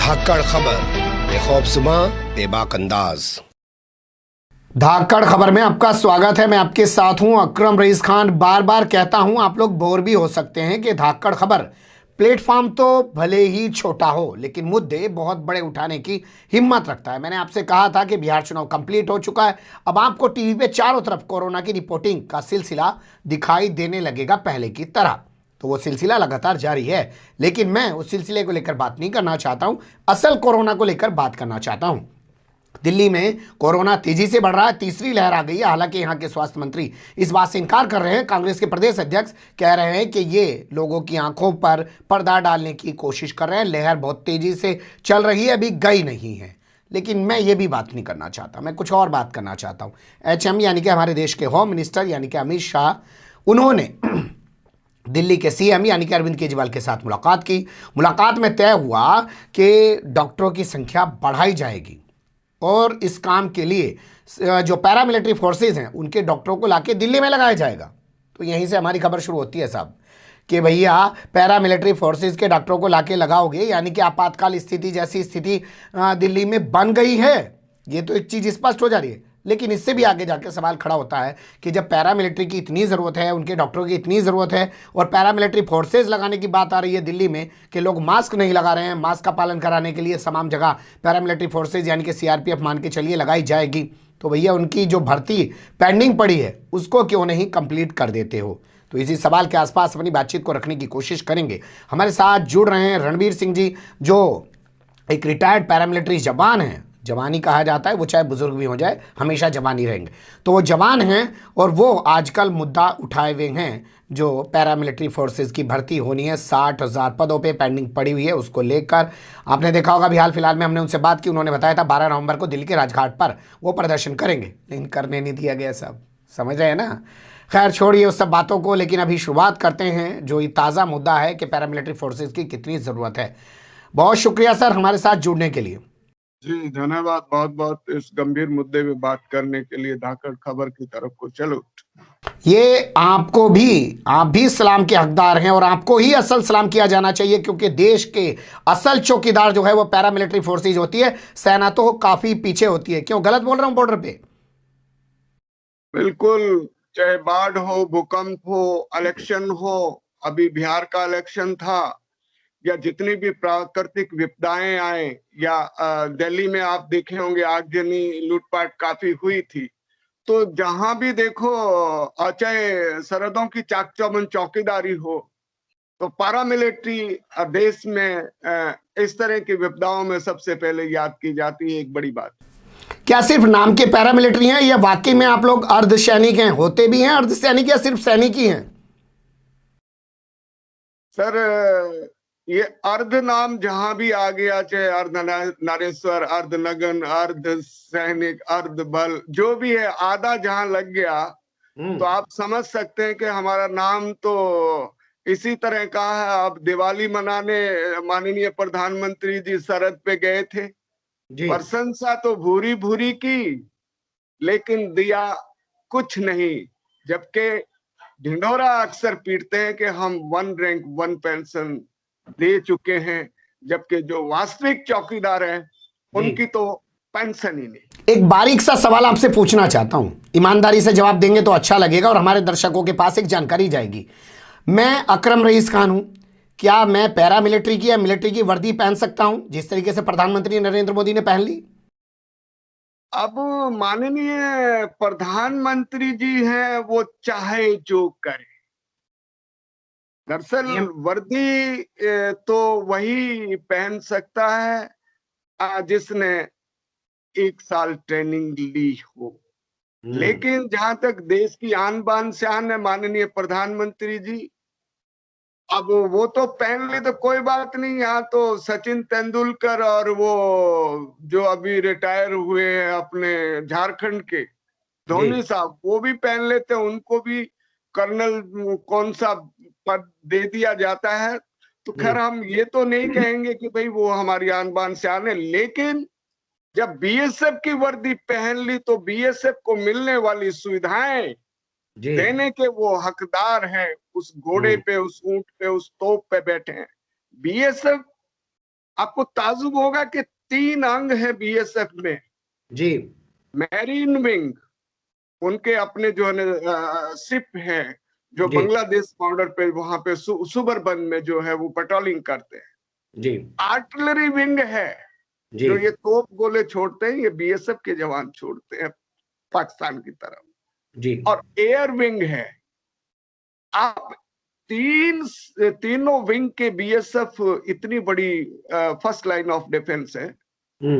धाकड़ खबर, बेखौफसुमा बेबाक अंदाज। धाकड़ खबर में आपका स्वागत है। मैं आपके साथ हूं अकरम रईस खान। बार बार कहता हूं, आप लोग बोर भी हो सकते हैं कि धाकड़ खबर प्लेटफॉर्म तो भले ही छोटा हो लेकिन मुद्दे बहुत बड़े उठाने की हिम्मत रखता है। मैंने आपसे कहा था कि बिहार चुनाव कंप्लीट हो चुका है, अब आपको टीवी पे चारों तरफ कोरोना की रिपोर्टिंग का सिलसिला दिखाई देने लगेगा पहले की तरह। तो वो सिलसिला लगातार जारी है, लेकिन मैं उस सिलसिले को लेकर बात नहीं करना चाहता हूं, असल कोरोना को लेकर बात करना चाहता हूं। दिल्ली में कोरोना तेजी से बढ़ रहा है, तीसरी लहर आ गई है। हालांकि यहां के स्वास्थ्य मंत्री इस बात से इनकार कर रहे हैं। कांग्रेस के प्रदेश अध्यक्ष कह रहे हैं कि ये लोगों की आंखों पर पर्दा डालने की कोशिश कर रहे हैं। लहर बहुत तेजी से चल रही है, अभी गई नहीं है। लेकिन मैं ये भी बात नहीं करना चाहता, मैं कुछ और बात करना चाहता हूं। एचएम यानी कि हमारे देश के होम मिनिस्टर यानी कि अमित शाह, उन्होंने दिल्ली के सीएम यानी कि अरविंद केजरीवाल के साथ मुलाकात की। मुलाकात में तय हुआ कि डॉक्टरों की संख्या बढ़ाई जाएगी और इस काम के लिए जो पैरामिलिट्री फोर्सेज हैं उनके डॉक्टरों को लाके दिल्ली में लगाया जाएगा। तो यहीं से हमारी खबर शुरू होती है साहब कि भैया पैरामिलिट्री फोर्सेज के डॉक्टरों को लाके लगाओगे, यानी कि आपातकाल स्थिति जैसी स्थिति दिल्ली में बन गई है। ये तो एक चीज़ स्पष्ट हो जा रही है। लेकिन इससे भी आगे जाकर सवाल खड़ा होता है कि जब पैरामिलिट्री की इतनी ज़रूरत है, उनके डॉक्टरों की इतनी ज़रूरत है और पैरामिलिट्री फोर्सेज लगाने की बात आ रही है दिल्ली में कि लोग मास्क नहीं लगा रहे हैं, मास्क का पालन कराने के लिए तमाम जगह पैरामिलिट्री फोर्सेज यानी कि सीआरपीएफ मान के चलिए लगाई जाएगी, तो भैया उनकी जो भर्ती पेंडिंग पड़ी है उसको क्यों नहीं कंप्लीट कर देते हो। तो इसी सवाल के आसपास अपनी बातचीत को रखने की कोशिश करेंगे। हमारे साथ जुड़ रहे हैं रणबीर सिंह जी, जो एक रिटायर्ड पैरामिलिट्री जवान हैं। जवानी कहा जाता है, वो चाहे बुजुर्ग भी हो जाए हमेशा जवान ही रहेंगे। तो वो जवान हैं और वो आजकल मुद्दा उठाए हुए हैं जो पैरामिलिट्री फोर्सेज की भर्ती होनी है। 60,000 पदों पे पेंडिंग पड़ी हुई है, उसको लेकर आपने देखा होगा अभी हाल फिलहाल में हमने उनसे बात की। उन्होंने बताया था 12 नवंबर को दिल्ली के राजघाट पर वो प्रदर्शन करेंगे, लेकिन करने नहीं दिया गया। सब समझ रहे हैं ना। खैर छोड़िए उस सब बातों को, लेकिन अभी शुरुआत करते हैं जो ये ताज़ा मुद्दा है कि पैरामिलिट्री फोर्सेज की कितनी ज़रूरत है। बहुत शुक्रिया सर हमारे साथ जुड़ने के लिए। जी धन्यवाद बहुत बहुत इस गंभीर मुद्दे पे बात करने के लिए। धाकड़ खबर की तरफ को चलो। ये आपको भी, आप भी सलाम के हकदार हैं और आपको ही असल सलाम किया जाना चाहिए, क्योंकि देश के असल चौकीदार जो है वो पैरामिलिट्री फोर्सेज होती है। सेना तो काफी पीछे होती है। क्यों गलत बोल रहा हूं बॉर्डर पे? बिल्कुल, चाहे बाढ़ हो, भूकंप हो, इलेक्शन हो, अभी बिहार का इलेक्शन था, या जितनी भी प्राकृतिक विपदाएं आए, या दिल्ली में आप देखे होंगे आगजनी लूटपाट काफी हुई थी। तो जहां भी देखो, चाहे सरहदों की चाक चौबंद चौकीदारी हो, तो पैरामिलिट्री देश में इस तरह की विपदाओं में सबसे पहले याद की जाती है। एक बड़ी बात, क्या सिर्फ नाम के पैरामिलिट्री हैं या वाकई में आप लोग अर्धसैनिक हैं? होते भी हैं अर्धसैनिक या सिर्फ सैनिक ही हैं? सर ये अर्ध नाम जहां भी आ गया, चाहे अर्ध नारेश्वर, अर्ध नगन, अर्ध सैनिक, अर्ध बल, जो भी है, आधा जहां लग गया तो आप समझ सकते हैं कि हमारा नाम तो इसी तरह का है। अब दिवाली मनाने माननीय प्रधानमंत्री जी सरहद पे गए थे, प्रशंसा तो भूरी भूरी की, लेकिन दिया कुछ नहीं। जबकि ढिंढोरा अक्सर पीटते हैं कि हम 1 रैंक 1 पेंशन दे चुके हैं, जबकि जो वास्तविक चौकीदार हैं उनकी तो पेंशन ही नहीं। एक बारीक सा सवाल आपसे पूछना चाहता हूं, ईमानदारी से जवाब देंगे तो अच्छा लगेगा और हमारे दर्शकों के पास एक जानकारी जाएगी। मैं अकरम रईस खान हूं, क्या मैं पैरामिलिट्री की या मिलिट्री की वर्दी पहन सकता हूं जिस तरीके से प्रधानमंत्री नरेंद्र मोदी ने पहन ली? अब माननीय प्रधानमंत्री जी हैं, वो चाहे जो करे। दरअसल वर्दी तो वही पहन सकता है जिसने 1 साल ट्रेनिंग ली हो। लेकिन जहां तक देश की आन बान शान है माननीय प्रधानमंत्री जी, अब वो तो पहन ले तो कोई बात नहीं। यहाँ तो सचिन तेंदुलकर और वो जो अभी रिटायर हुए हैं अपने झारखंड के धोनी साहब, वो भी पहन लेते, उनको भी कर्नल कौन सा पद दे दिया जाता है। तो खैर हम ये तो नहीं कहेंगे कि भाई वो हमारी आन बान शान है, लेकिन जब बीएसएफ की वर्दी पहन ली तो बीएसएफ को मिलने वाली सुविधाएं देने के वो हकदार हैं। उस घोड़े पे, उस ऊंट पे, उस तोप पे बैठे हैं। बीएसएफ आपको ताजुब होगा कि 3 अंग है बीएसएफ में जी। मैरीन विंग, उनके अपने जो है शिप है जो जी। बांग्लादेश बॉर्डर पे वहां पे सुबरबन में जो है वो पेट्रोलिंग करते हैं। जी। आर्टिलरी विंग है जी। जो ये तोप गोले छोड़ते हैं, ये बीएसएफ के जवान छोड़ते हैं पाकिस्तान की तरफ। जी। और एयर विंग है। आप तीनों विंग के बीएसएफ इतनी बड़ी फर्स्ट लाइन ऑफ डिफेंस है।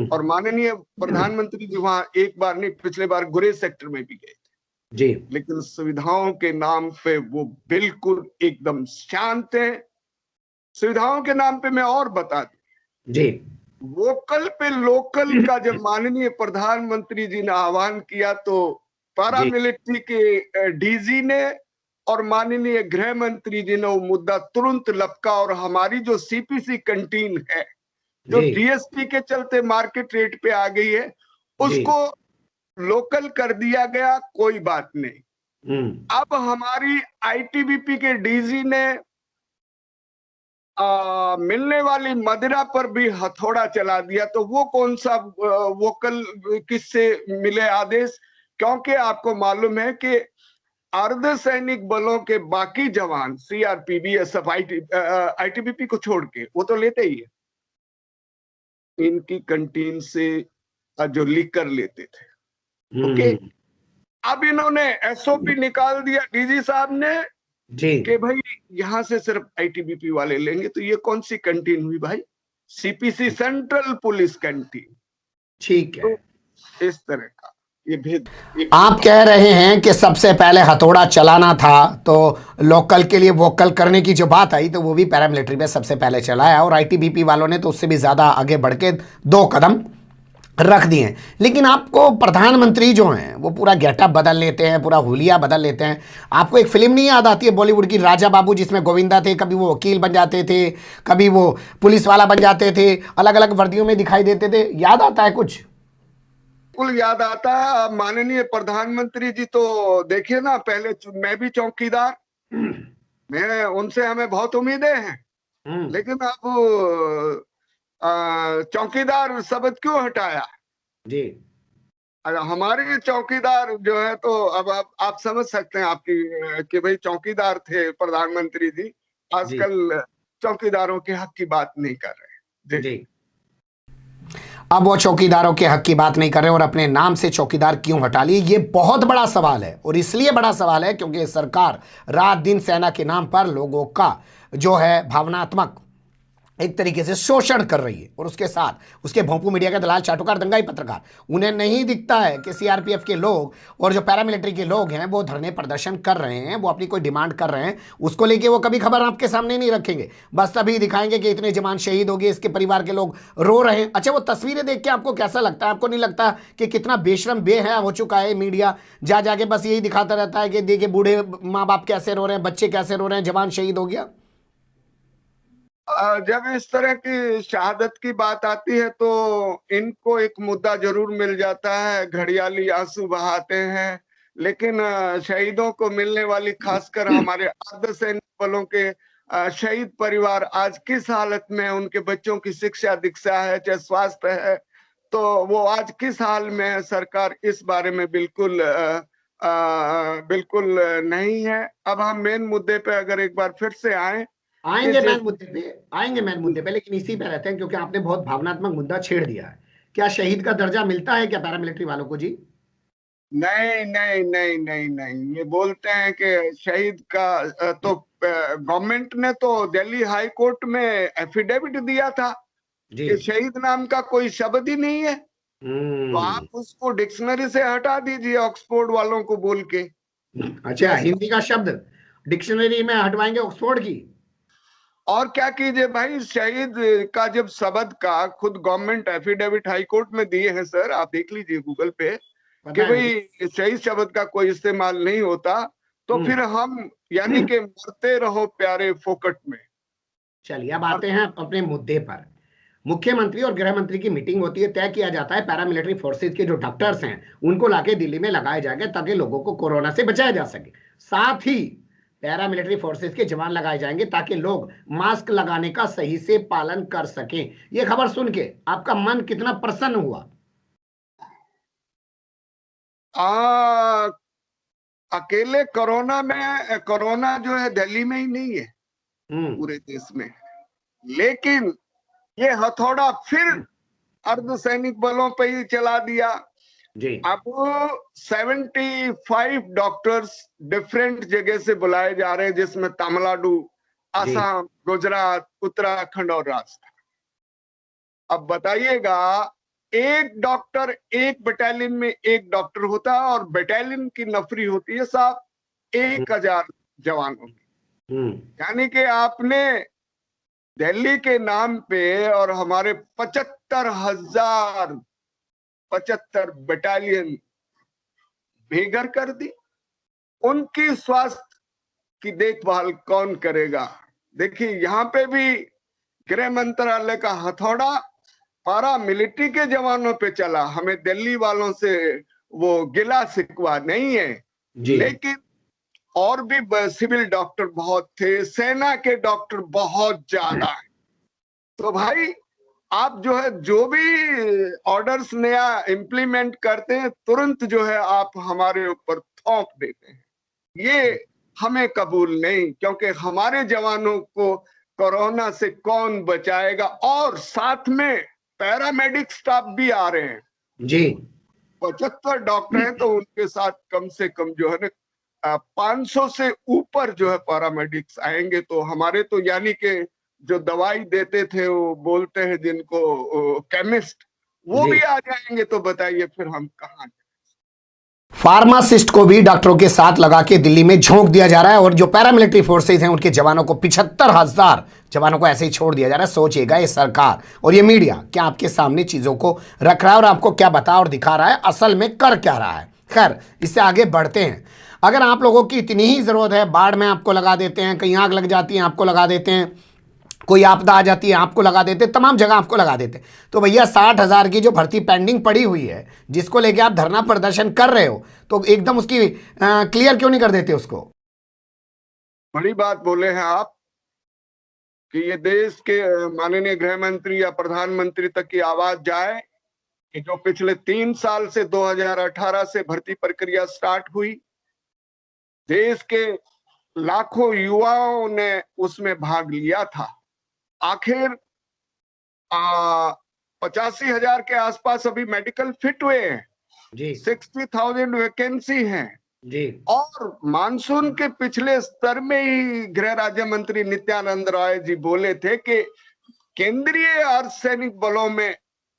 और माननीय प्रधानमंत्री जी वहां एक बार नहीं, पिछले बार गुरेज सेक्टर में भी गए थे जी। लेकिन सुविधाओं के नाम पे वो बिल्कुल एकदम शांत है। सुविधाओं के नाम पे मैं और बता दूं, जी। वोकल पे लोकल का जब माननीय प्रधानमंत्री जी ने आह्वान किया तो पैरामिलिट्री के डीजी ने और माननीय गृह मंत्री जी ने वो मुद्दा तुरंत लपका और हमारी जो सीपीसी कैंटीन है जो जीएसटी के चलते मार्केट रेट पे आ गई है उसको लोकल कर दिया गया, कोई बात नहीं। अब हमारी आईटीबीपी के डीजी ने मिलने वाली मदिरा पर भी हथौड़ा चला दिया। तो वो कौन सा वोकल किससे मिले आदेश? क्योंकि आपको मालूम है कि अर्धसैनिक बलों के बाकी जवान सीआरपी, बीएसएफ, आईटीबीपी को छोड़ के वो तो लेते ही है इनकी कैंटीन से जो लीकर लेते थे। ओके, अब इन्होंने एसओपी निकाल दिया डीजी साहब ने जी कि भाई यहां से सिर्फ आईटीबीपी वाले लेंगे। तो ये कौन सी कैंटीन हुई भाई? CPC central police canteen. ठीक है। तो इस तरह का ये भेद। आप कह रहे हैं कि सबसे पहले हथौड़ा चलाना था, तो लोकल के लिए वोकल करने की जो बात आई तो वो भी पैरामिलिट्री पे सबसे पहले चलाया और आईटीबीपी वालों ने तो उससे भी ज़्यादा आगे बढ़ के 2 कदम रख दिए हैं। लेकिन आपको प्रधानमंत्री जो हैं वो पूरा गेटअप बदल लेते हैं, पूरा हुलिया बदल लेते हैं। आपको एक फिल्म नहीं याद आती है बॉलीवुड की, राजा बाबू, जिसमें गोविंदा थे, कभी वो वकील बन जाते थे, कभी वो पुलिस वाला बन जाते थे, अलग अलग वर्दियों में दिखाई देते थे, याद आता है कुछ? बिल्कुल याद आता है। माननीय प्रधानमंत्री जी तो देखिए ना, पहले मैं भी चौकीदार, मैं उनसे हमें बहुत उम्मीदें हैं, लेकिन अब चौकीदार शब्द क्यों हटाया? जी। हमारे चौकीदार जो है तो अब आप समझ सकते हैं आपकी कि भाई चौकीदार थे प्रधानमंत्री जी, आजकल चौकीदारों के हक की बात नहीं कर रहे। जी। अब वो चौकीदारों के हक की बात नहीं कर रहे और अपने नाम से चौकीदार क्यों हटा लिए, ये बहुत बड़ा सवाल है। और इसलिए बड़ा सवाल है क्योंकि सरकार रात दिन सेना के नाम पर लोगों का जो है भावनात्मक एक तरीके से शोषण कर रही है। और उसके साथ उसके भोंपू मीडिया के दलाल, चाटुकार, दंगाई पत्रकार, उन्हें नहीं दिखता है कि सीआरपीएफ के लोग और जो पैरामिलिट्री के लोग हैं वो धरने प्रदर्शन कर रहे हैं, वो अपनी कोई डिमांड कर रहे हैं, उसको लेके वो कभी खबर आपके सामने नहीं रखेंगे। बस तभी दिखाएंगे कि इतने जवान शहीद हो गए, इसके परिवार के लोग रो रहे हैं। अच्छा, वो तस्वीरें देख के आपको कैसा लगता है? आपको नहीं लगता कि कितना बेशरम बेहया हो चुका है मीडिया? जा जाके बस यही दिखाता रहता है कि देखिए बूढ़े माँ बाप कैसे रो रहे हैं, बच्चे कैसे रो रहे हैं, जवान शहीद हो गया। जब इस तरह की शहादत की बात आती है तो इनको एक मुद्दा जरूर मिल जाता है, घड़ियाली आंसू बहाते हैं। लेकिन शहीदों को मिलने वाली, खासकर हमारे अर्धसैनिक बलों के शहीद परिवार आज किस हालत में, उनके बच्चों की शिक्षा दीक्षा है, चाहे स्वास्थ्य है, तो वो आज किस हाल में है, सरकार इस बारे में बिल्कुल बिल्कुल नहीं है। अब हम मेन मुद्दे पे अगर एक बार फिर से आएंगे मैन मुद्दे पे, लेकिन इसी पे रहते हैं क्योंकि आपने बहुत भावनात्मक मुद्दा छेड़ दिया है। क्या शहीद का दर्जा मिलता है क्या पैरामिलिट्री वालों को? जी नहीं नहीं नहीं नहीं नहीं, ये बोलते हैं कि शहीद का तो गवर्नमेंट ने तो दिल्ली हाई कोर्ट में एफिडेविट दिया था कि शहीद नाम का कोई शब्द ही नहीं है। तो आप उसको डिक्शनरी से हटा दीजिए ऑक्सफोर्ड वालों को बोल के। अच्छा, हिंदी का शब्द डिक्शनरी में हटवाएंगे ऑक्सफोर्ड की? और क्या कीजिए भाई, शहीद का जब शब्द का खुद गवर्नमेंट एफिडेविट हाई कोर्ट में दिए हैं सर, आप देख लीजिए गूगल पे कि भाई शहीद शब्द का कोई इस्तेमाल नहीं होता। तो फिर हम यानी कि मरते रहो प्यारे फोकट में। चलिए अब आते हैं अपने मुद्दे पर। मुख्यमंत्री और गृह मंत्री की मीटिंग होती है, तय किया जाता है पैरामिलिट्री फोर्सेज के जो डॉक्टर्स हैं उनको लाके दिल्ली में लगाए जाएंगे ताकि लोगों को कोरोना से बचाया जा सके। साथ ही पैरामिलिट्री फोर्सेस के जवान लगाए जाएंगे ताकि लोग मास्क लगाने का सही से पालन कर सकें। ये खबर सुन के आपका मन कितना प्रसन्न हुआ? अकेले कोरोना जो है दिल्ली में ही नहीं है, पूरे देश में। लेकिन ये हथौड़ा फिर अर्धसैनिक बलों पे ही चला दिया जी। अब 75 डॉक्टर्स डिफरेंट जगह से बुलाए जा रहे हैं, जिसमें तमिलनाडु, असम, गुजरात, उत्तराखंड और राजस्थान। अब बताइएगा, एक डॉक्टर एक बटालियन में एक डॉक्टर होता है और बटालियन की नफरी होती है साहब 1000 जवानों की। यानी कि आपने दिल्ली के नाम पे और हमारे 75 बटालियन बेघर कर दी। उनकी स्वास्थ्य की देखभाल कौन करेगा? देखिए, यहाँ पे भी गृह मंत्रालय का हथौड़ा पारा मिलिट्री के जवानों पे चला। हमें दिल्ली वालों से वो गिला शिकवा नहीं है, लेकिन और भी सिविल डॉक्टर बहुत थे, सेना के डॉक्टर बहुत ज्यादा है। तो भाई, आप जो है जो भी ऑर्डर्स नया इम्प्लीमेंट करते हैं, तुरंत जो है आप हमारे ऊपर थोप देते हैं। ये हमें कबूल नहीं, क्योंकि हमारे जवानों को कोरोना से कौन बचाएगा? और साथ में पैरामेडिक स्टाफ भी आ रहे हैं जी। 75 डॉक्टर हैं, तो उनके साथ कम से कम जो है ना 500 से ऊपर जो है पैरामेडिक्स आएंगे। तो हमारे तो यानी कि जो दवाई देते थे, वो बोलते हैं जिनको केमिस्ट, वो भी आ जाएंगे। तो बताइए फिर हम कहाँ? फार्मासिस्ट को भी डॉक्टरों के साथ लगा के दिल्ली में झोंक दिया जा रहा है और जो पैरामिलिट्री फोर्सेस हैं उनके जवानों को 75,000 जवानों को ऐसे ही छोड़ दिया जा रहा है। सोचिएगा, ये सरकार और ये मीडिया क्या आपके सामने चीजों को रख रहा है और आपको क्या बता और दिखा रहा है, असल में कर क्या रहा है। खैर, इससे आगे बढ़ते हैं। अगर आप लोगों की इतनी ही जरूरत है, बाढ़ में आपको लगा देते हैं, कहीं आग लग जाती है आपको लगा देते हैं, कोई आपदा आ जाती है आपको लगा देते, तमाम जगह आपको लगा देते, तो भैया 60,000 की जो भर्ती पेंडिंग पड़ी हुई है, जिसको लेके आप धरना प्रदर्शन कर रहे हो, तो एकदम उसकी क्लियर क्यों नहीं कर देते उसको? बड़ी बात बोले हैं आप कि ये देश के माननीय गृह मंत्री या प्रधानमंत्री तक की आवाज जाए कि जो पिछले 3 साल से 2018 से भर्ती प्रक्रिया स्टार्ट हुई, देश के लाखों युवाओं ने उसमें भाग लिया था। आखिर 85,000 के आसपास अभी मेडिकल फिट हुए हैं जी। 60,000 वैकेंसी हैं जी। और मानसून के पिछले स्तर में ही गृह राज्य मंत्री नित्यानंद राय जी बोले थे कि केंद्रीय अर्धसैनिक बलों में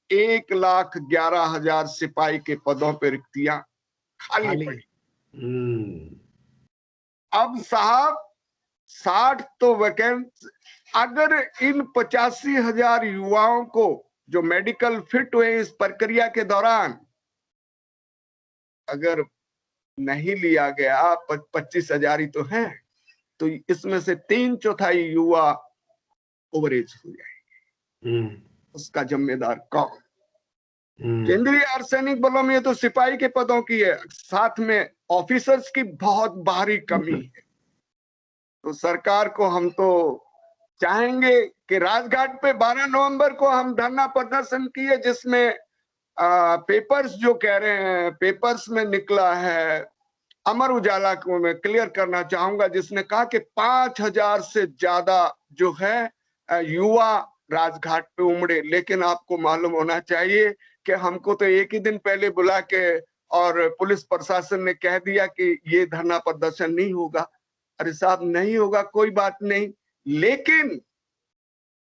1,11,000 सिपाही के पदों पर रिक्तियां खाली पड़ी। अब साहब 60 तो वैकेंसी, अगर इन 85,000 युवाओं को जो मेडिकल फिट हुए इस प्रक्रिया के दौरान अगर नहीं लिया गया, 25,000 ही तो है, तो इसमें से 3/4 युवा ओवरेज हो जाएंगे। उसका जिम्मेदार कौन? केंद्रीय अर्धसैनिक बलों में तो सिपाही के पदों की है, साथ में ऑफिसर्स की बहुत भारी कमी है। तो सरकार को हम तो चाहेंगे कि राजघाट पे 12 नवंबर को हम धरना प्रदर्शन किए, जिसमें पेपर्स जो कह रहे हैं, पेपर्स में निकला है, अमर उजाला को मैं क्लियर करना चाहूंगा, जिसने कहा कि 5,000 से ज्यादा जो है युवा राजघाट पे उमड़े। लेकिन आपको मालूम होना चाहिए कि हमको तो एक ही दिन पहले बुला के और पुलिस प्रशासन ने कह दिया कि ये धरना प्रदर्शन नहीं होगा। अरे साहब, नहीं होगा, कोई बात नहीं, लेकिन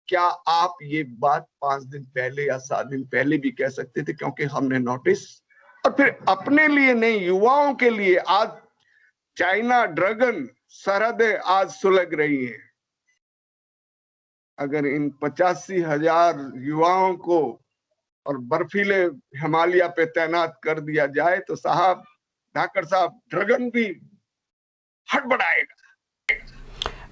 क्या आप ये बात 5 दिन पहले या 7 दिन पहले भी कह सकते थे? क्योंकि हमने नोटिस, और फिर अपने लिए नहीं, युवाओं के लिए आज चाइना ड्रैगन सरहदें आज सुलग रही हैं। अगर इन 85,000 युवाओं को और बर्फीले हिमालय पे तैनात कर दिया जाए तो साहब, धाकड़ साहब, ड्रैगन भी हड़बड़ाएगा।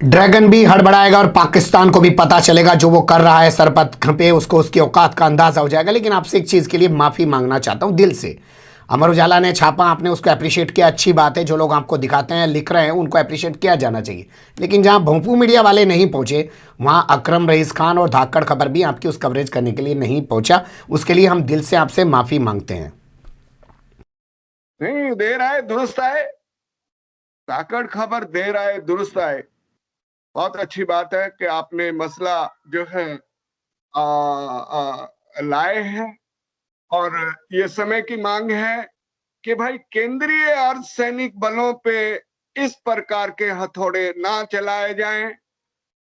ड्रैगन भी हड़बड़ाएगा और पाकिस्तान को भी पता चलेगा जो वो कर रहा है सरपत पे, उसको उसकी औकात का अंदाजा हो जाएगा। लेकिन आपसे एक चीज के लिए माफी मांगना चाहता हूं दिल से। अमर उजाला ने छापा, आपने उसको अप्रिशिएट किया, अच्छी बात है। जो लोग आपको दिखाते हैं, लिख रहे हैं, उनको अप्रिशिएट किया जाना चाहिए। लेकिन जहां भोंपू मीडिया वाले नहीं पहुंचे, वहां अकरम रईस खान और धाकड़ खबर भी आपकी उस कवरेज करने के लिए नहीं पहुंचा। उसके लिए हम दिल से आपसे माफी मांगते हैं। नहीं, दे रहा है, दुरुस्त आए। धाकड़ खबर दे रहा है, दुरुस्त आए। बहुत अच्छी बात है कि आपने मसला जो है लाए हैं। और ये समय की मांग है कि भाई केंद्रीय अर्धसैनिक बलों पे इस प्रकार के हथौड़े ना चलाए जाएं।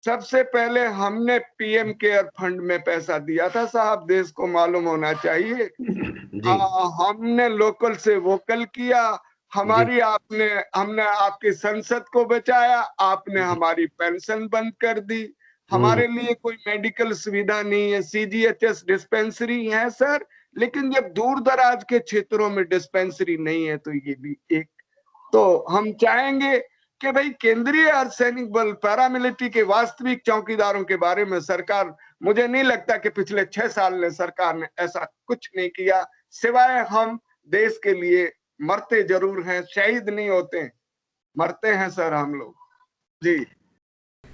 सबसे पहले हमने पीएम केयर फंड में पैसा दिया था साहब, देश को मालूम होना चाहिए। हमने लोकल से वोकल किया। हमने आपकी संसद को बचाया, आपने हमारी पेंशन बंद कर दी। हमारे लिए कोई मेडिकल सुविधा नहीं है, सीजीएचएस डिस्पेंसरी है सर, लेकिन जब दूर दराज के क्षेत्रों में डिस्पेंसरी नहीं है तो ये भी एक। तो हम चाहेंगे कि भाई केंद्रीय अर्धसैनिक बल पैरामिलिट्री के वास्तविक चौकीदारों के बारे में सरकार, मुझे नहीं लगता कि पिछले 6 साल में सरकार ने ऐसा कुछ नहीं किया, सिवाय हम देश के लिए मरते जरूर हैं, शहीद नहीं होते, मरते हैं सर हम लोग जी।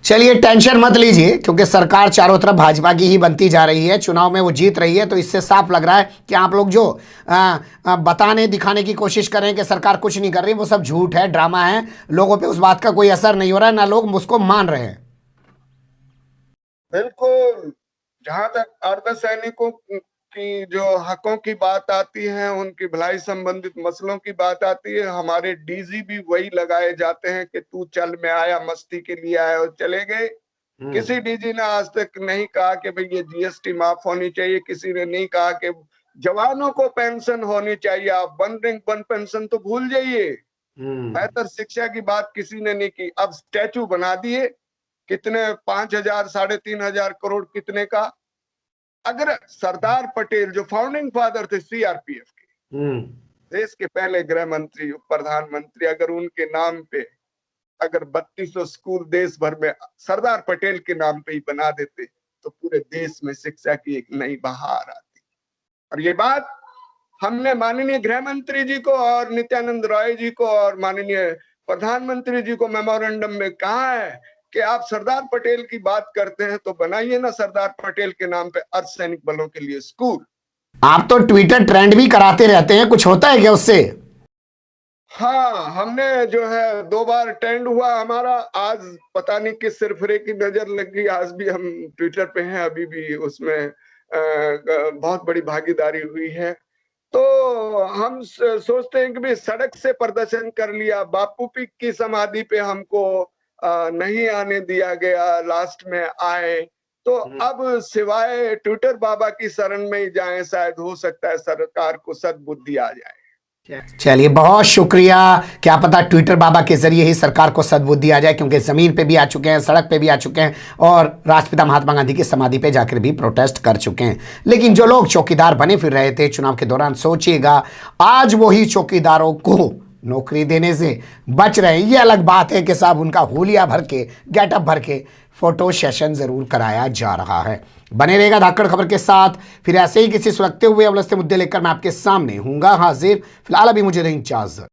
चलिए, टेंशन मत लीजिए, क्योंकि सरकार चारों तरफ भाजपा की ही बनती जा रही है। चुनाव में वो जीत रही है, तो इससे साफ लग रहा है कि आप लोग जो बताने दिखाने की कोशिश कर रहे हैं कि सरकार कुछ नहीं कर रही, वो सब झूठ है, ड्रामा है। लोगों पे उस बात का कोई असर नहीं हो रहा है, ना लोग उसको मान रहे हैं। बिल्कुल। जहां तक अर्धसैनिकों की जो हकों की बात आती है, उनकी भलाई संबंधित मसलों की बात आती है, हमारे डीजी भी वही लगाए जाते हैं कि तू चल, में आया, मस्ती के लिए आया और चले गए। किसी डीजी ने आज तक नहीं कहा कि भाई ये जीएसटी माफ होनी चाहिए। किसी ने नहीं कहा कि जवानों को पेंशन होनी चाहिए। आप वन रैंक वन पेंशन तो भूल जाइए। बेहतर शिक्षा की बात किसी ने नहीं की। अब स्टैचू बना दिए, कितने 5,000 3,500 करोड़ कितने का। अगर सरदार पटेल जो फाउंडिंग फादर थे सीआरपीएफ के, देश के पहले गृह मंत्री, प्रधानमंत्री, अगर उनके नाम पे अगर 3200 स्कूल देश भर में सरदार पटेल के नाम पे ही बना देते तो पूरे देश में शिक्षा की एक नई बहार आती। और ये बात हमने माननीय गृह मंत्री जी को और नित्यानंद राय जी को और माननीय प्रधानमंत्री जी को मेमोरेंडम में कहा है कि आप सरदार पटेल की बात करते हैं तो बनाइए ना सरदार पटेल के नाम पे अर्धसैनिक बलों के लिए स्कूल। आप तो ट्विटर ट्रेंड भी कराते रहते हैं, कुछ होता है क्या उससे? हाँ, हमने जो है 2 बार ट्रेंड हुआ हमारा। आज पता नहीं किस सिरफिरे की नजर लग गई, आज भी हम ट्विटर पे हैं, अभी भी उसमें बहुत बड़ी भागीदारी हुई है। तो हम सोचते हैं कि भी सड़क से प्रदर्शन कर लिया, बापू पीक की समाधि पे हमको नहीं आने दिया गया, लास्ट में आए, तो अब सिवाय ट्विटर बाबा की शरण में ही जाएं, शायद हो सकता है सरकार को सद्बुद्धि आ जाए। चलिए, बहुत शुक्रिया। क्या पता ट्विटर बाबा के जरिए ही सरकार को सद्बुद्धि आ जाए, क्योंकि जमीन पे भी आ चुके हैं, सड़क पे भी आ चुके हैं और राष्ट्रपिता महात्मा गांधी की समाधि पे जाकर भी प्रोटेस्ट कर चुके हैं। लेकिन जो लोग चौकीदार बने फिर रहे थे चुनाव के दौरान, सोचिएगा आज वही चौकीदारों को नौकरी देने से बच रहे हैं। ये अलग बात है कि साहब उनका होलिया भर के, गेटअप भर के फोटो सेशन जरूर कराया जा रहा है। बने रहेगा धाकड़ खबर के साथ, फिर ऐसे ही किसी सुलगते हुए अवलसते मुद्दे लेकर मैं आपके सामने हूंगा हाजिर। फिलहाल अभी मुझे दें इजाजत।